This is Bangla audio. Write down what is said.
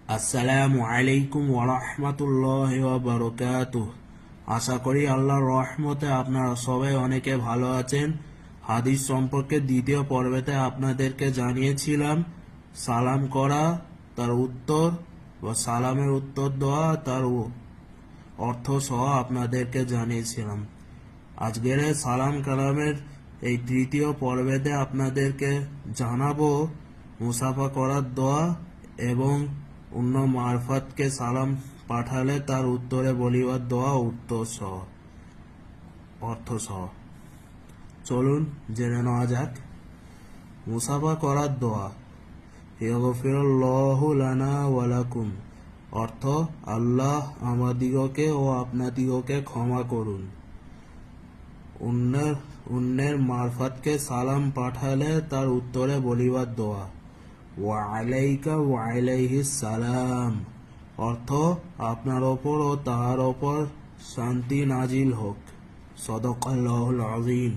আসসালামু আলাইকুম ওয়া রাহমাতুল্লাহি ওয়া বারাকাতুহু। আশা করি আল্লাহর রহমতে আপনারা সবাই অনেকে ভালো আছেন। হাদিস সম্পর্কে দ্বিতীয় পর্বেতে আপনাদেরকে জানিয়েছিলাম সালাম করা, তার উত্তর বা সালামের উত্তর দেওয়া, তার অর্থ সহ আপনাদেরকে জানিয়েছিলাম। আজকের এই সালাম কালামের এই তৃতীয় পর্বেতে আপনাদেরকে জানাবো মুসাফা করার দোয়া এবং অন্য মারফতকে সালাম পাঠালে তার উত্তরে বলিবার দোয়া অর্থ সহ। চলুন জেনে নেওয়া যাক। মুসাফা করার দোয়া। ইগফিরুল্লাহু লানা ওয়া লাকুম, অর্থ আল্লাহ আমাদিগকে ও আপনাদিগকে ক্ষমা করুন। অন্যের মারফতকে সালাম পাঠালে তার উত্তরে বলিবার দোয়া। ওয়া আলাইকা ওয়া আলাইহিস সালাম, অর্থ আপনার ওপর ও তাহার ওপর শান্তি নাজিল হোক। সাদাকাল্লাহুল আযীম।